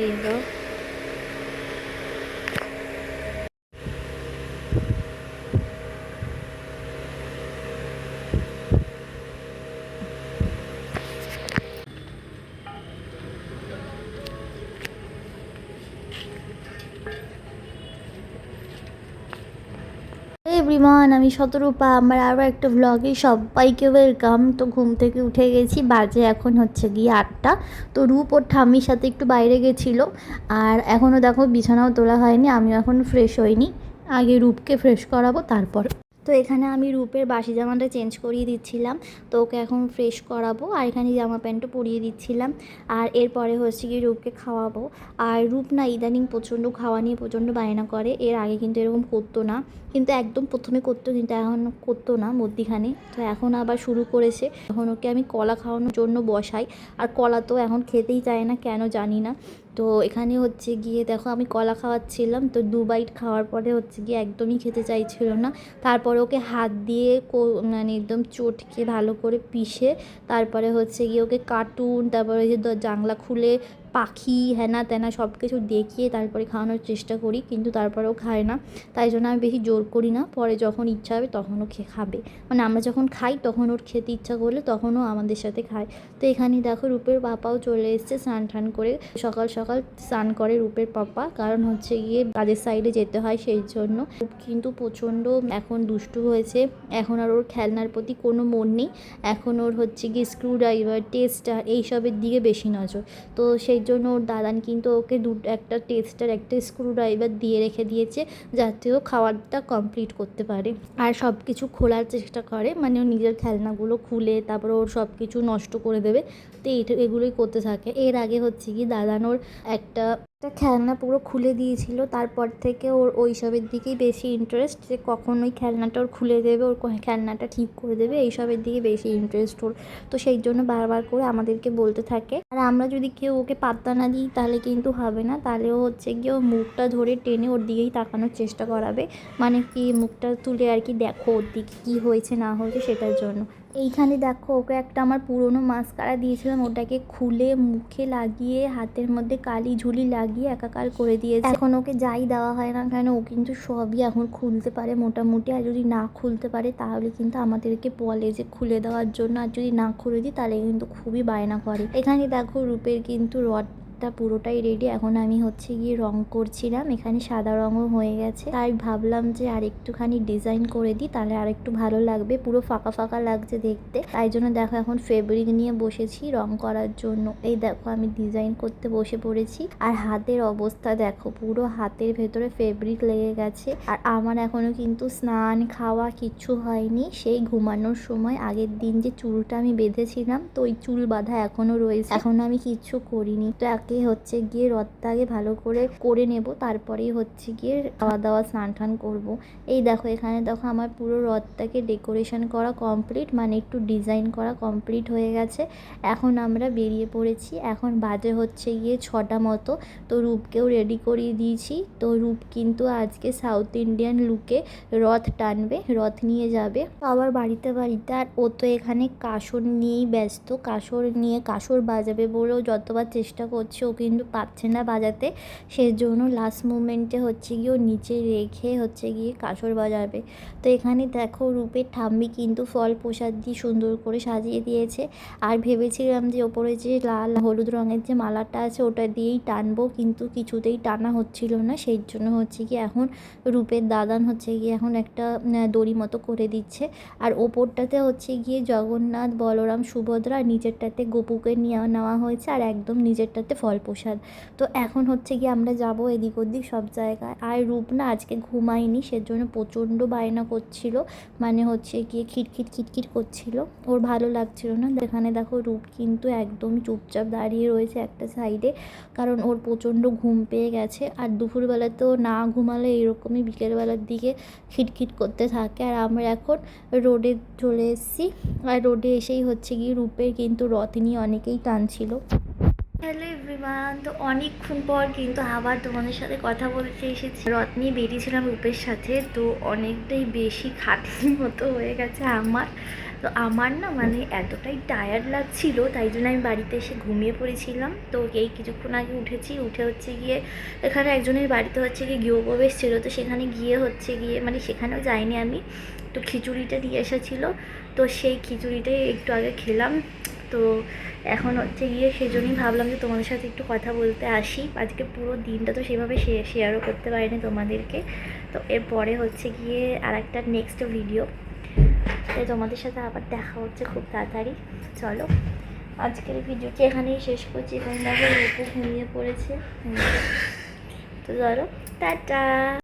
এই তো এভরিওয়ান, আমি শতরূপা। আমার আরও একটা ব্লগে সবাইকে ওয়েলকাম। তো ঘুম থেকে উঠে গেছি, বাজে এখন হচ্ছে গিয়ে 8টা। তো রূপ ওর ঠাম্মির সাথে একটু বাইরে গেছিলো, আর এখনও দেখো বিছানাও তোলা হয়নি, আমিও এখন ফ্রেশ হইনি। আগে রূপকে ফ্রেশ করাবো তারপর। তো এখানে আমি রূপের বাসি জামাটা চেঞ্জ করিয়ে দিচ্ছিলাম, তো ওকে এখন ফ্রেশ করাবো। আর এখানে জামা প্যান্টও পরিয়ে দিচ্ছিলাম, আর এরপরে হচ্ছে কি রূপকে খাওয়াবো। আর রূপ না ইদানিং প্রচণ্ড খাওয়া নিয়ে প্রচণ্ড বায়না করে। এর আগে কিন্তু এরকম করতো না, কিন্তু একদম প্রথমে করতো, কিন্তু এখন করতো না মধ্যিখানে। তো এখন আবার শুরু করেছে। এখন ওকে আমি কলা খাওয়ানোর জন্য বসাই, আর কলা তো এখন খেতেই চায় না, কেন জানি না। তো এখানে হচ্ছে গিয়ে দেখো আমি কলা খাওয়াচ্ছিলাম, তো 2 বাইট খাওয়ার পরে হচ্ছে গিয়ে একদমই খেতে চাইছিল না। তারপরে ওকে হাত দিয়ে মানে একদম চটকে ভালো করে পিষে, তারপরে হচ্ছে গিয়ে ওকে কার্টুন, তারপরে যে জানলা খুলে পাখি হ্যানা ত্যানা সব কিছু দেখিয়ে তারপরে খাওয়ানোর চেষ্টা করি, কিন্তু তারপরেও খায় না। তাই জন্য আমি বেশি জোর করি না, পরে যখন ইচ্ছা হবে তখন ও খাবে। মানে আমরা যখন খাই তখন ওর খেতে ইচ্ছা করলে তখনও আমাদের সাথে খায়। তো এখানে দেখো রূপের পাপাও চলে এসছে স্নান টান করে। সকাল সকাল স্নান করে রূপের পাপা, কারণ হচ্ছে গিয়ে কাজের সাইডে যেতে হয়, সেই জন্য। রূপ কিন্তু প্রচণ্ড এখন দুষ্টু হয়েছে। এখন আর ওর খেলনার প্রতি কোনো মন নেই। এখন ওর হচ্ছে গিয়ে স্ক্রুড্রাইভার, টেস্টার এইসবের দিকে বেশি নজর। তো সেই জন্য ওর দাদান কিন্তু ওকে একটা টেস্টার একটা স্ক্রুড্রাইভার দিয়ে রেখে দিয়েছে, যাতে ও খাওয়ারটা কমপ্লিট করতে পারে। আর সব কিছু খোলার চেষ্টা করে, মানে ও নিজের খেলনাগুলো খুলে তারপর ওর সব কিছু নষ্ট করে দেবে। তো এগুলোই করতে থাকে। এর আগে হচ্ছে কি দাদানোর একটা খেলনা পুরো খুলে দিয়েছিল, তারপর থেকে ওর ওইসবের দিকেই বেশি ইন্টারেস্ট, যে কখন ওই খেলনাটা ওর খুলে দেবে, ওর খেলনাটা ঠিক করে দেবে, এইসবের দিকে বেশি ইন্টারেস্ট ওর। তো সেই জন্য বারবার করে আমাদেরকে বলতে থাকে। আর আমরা যদি কেউ ওকে পাত্তা না দিই তাহলে কিন্তু হবে না, তাহলে ও হচ্ছে গিয়ে ও মুখটা ধরে টেনে ওর দিকেই তাকানোর চেষ্টা করাবে, মানে কি মুখটা তুলে আর কি, দেখো ওর দিকে কী হয়েছে না হয়েছে সেটার জন্য। এইখানে দেখো ওকে একটা আমার পুরনো মাস্কারা দিয়েছিলাম, ওটাকে খুলে মুখে লাগিয়ে হাতের মধ্যে কালি ঝুলি লাগিয়ে একাকার করে দিয়েছে। এখন ওকে যাই দেওয়া হয় না কেন ও কিন্তু সবই এখন খুলতে পারে মোটামুটি। আর যদি না খুলতে পারে তাহলে কিন্তু আমাদেরকে বলে যে খুলে দেওয়ার জন্য, আর যদি না খুলে দিই তাহলে কিন্তু খুবই বায়না করে। এখানে দেখো রূপের কিন্তু পুরোটাই রেডি। এখন আমি হচ্ছে গিয়ে রং করছিলাম, এখানে সাদা রঙও হয়ে গেছে, তাই ভাবলাম যে আর একটুখানি ডিজাইন করে দিই, তাহলে আর একটু ভালো লাগবে। পুরো ফাঁকা ফাঁকা লাগছে দেখতে, তাই জন্য দেখো এখন ফেব্রিক নিয়ে বসেছি রং করার জন্য। এই দেখো আমি ডিজাইন করতে বসে পড়েছি, আর হাতের অবস্থা দেখো, পুরো হাতের ভেতরে ফেব্রিক লেগে গেছে। আর আমার এখনো কিন্তু স্নান খাওয়া কিচ্ছু হয়নি। সেই ঘুমানোর সময় আগের দিন যে চুলটা আমি বেঁধেছিলাম, তো ওই চুল বাঁধা এখনো রয়েছে, এখনো আমি কিচ্ছু করিনি। তো হচ্ছে গিয়ে রথটা আগে ভালো করে নেব, তারপরেই হচ্ছে গিয়ে খাওয়া দাওয়া স্নান টান করবো। এই দেখো এখানে দেখো আমার পুরো রথটাকে ডেকোরেশন করা কমপ্লিট, মানে একটু ডিজাইন করা কমপ্লিট হয়ে গেছে। এখন আমরা বেরিয়ে পড়েছি, এখন বাজে হচ্ছে গিয়ে 6টা মতো। তো রূপকেও রেডি করিয়ে দিয়েছি। তো রূপ কিন্তু আজকে সাউথ ইন্ডিয়ান লুকে রথ টানবে, রথ নিয়ে যাবে আবার বাড়িতে। আর ও তো এখানে কাসর নিয়েই ব্যস্ত, কাসর বাজাবে বলেও যতবার চেষ্টা করছে ও কিন্তু পাচ্ছে না বাজাতে। সেজন্য লাস্ট মুমেন্টে হচ্ছে গিয়ে ও নিচে রেখে হচ্ছে গিয়ে কাসর বাজাবে। তো এখানে দেখো রূপের ঠাম্মি কিন্তু ফল প্রসাদ দিয়ে সুন্দর করে সাজিয়ে দিয়েছে। আর ভেবেছিলাম যে ওপরে যে লাল হলুদ রঙের যে মালাটা আছে ওটা দিয়েই টানবো, কিন্তু কিছুতেই টানা হচ্ছিল না। সেই জন্য হচ্ছে কি এখন রূপের দাদান হচ্ছে গিয়ে এখন একটা দড়ি মতো করে দিচ্ছে। আর ওপরটাতে হচ্ছে গিয়ে জগন্নাথ, বলরাম, সুভদ্রা, আর নিচেরটাতে গোপুকে নিয়ে নেওয়া হয়েছে, আর একদম নিচেরটাতে ফল প্রসাদ। তো এখন হচ্ছে গিয়ে আমরা যাব এদিক ওদিক সব জায়গায়। আর রূপ না আজকে ঘুমায়নি, সেজন্য প্রচণ্ড বায়না করছিল, মানে হচ্ছে গিয়ে খিটখিট করছিল, ওর ভালো লাগছিল না। এখানে দেখো রূপ কিন্তু একদম চুপচাপ দাঁড়িয়ে রয়েছে একটা সাইডে, কারণ ওর প্রচণ্ড ঘুম পেয়ে গেছে। আর দুপুরবেলাতেও না ঘুমালে এরকমই বিকেলবেলার দিকে খিটখিট করতে থাকে। আর আমরা এখন রোডে চলে এসেছি, আর রোডে এসেই হচ্ছে গিয়ে রূপের কিন্তু রথ নিয়ে অনেকেই টানছিল। হ্যালো এভরিওয়ান, তো অনেকক্ষণ পর কিন্তু আবার তোমাদের সাথে কথা বলতে এসেছি। রথ নিয়ে বেরিয়েছিলাম রূপের সাথে, তো অনেকটাই বেশি খাটনির মতো হয়ে গেছে আমার। তো আমার না মানে এতটাই টায়ার্ড লাগছিল, তাই জন্য আমি বাড়িতে এসে ঘুমিয়ে পড়েছিলাম। তো এই কিছুক্ষণ আগে উঠেছি, উঠে হচ্ছে গিয়ে এখানে একজনের বাড়িতে হচ্ছে গিয়ে গৃহপ্রবেশ ছিল, তো সেখানে গিয়ে হচ্ছে গিয়ে মানে সেখানেও যাইনি আমি, তো খিচুড়িটা দিয়ে এসেছিলো, তো সেই খিচুড়িটাই একটু আগে খেলাম। তো এখন হচ্ছে গিয়ে সেজন্যই ভাবলাম যে তোমাদের সাথে একটু কথা বলতে আসি। আজকে পুরো দিনটা তো সেভাবে শেয়ারও করতে পারিনি তোমাদেরকে, তো এরপরে হচ্ছে গিয়ে আর একটা নেক্সট ভিডিও, তাই তোমাদের সাথে আবার দেখা হচ্ছে খুব তাড়াতাড়ি। চলো আজকের ভিডিওটি এখানেই শেষ করছি। এখানে দেখো রূপও ঘুমিয়ে পড়েছে। তো চলো টাটা।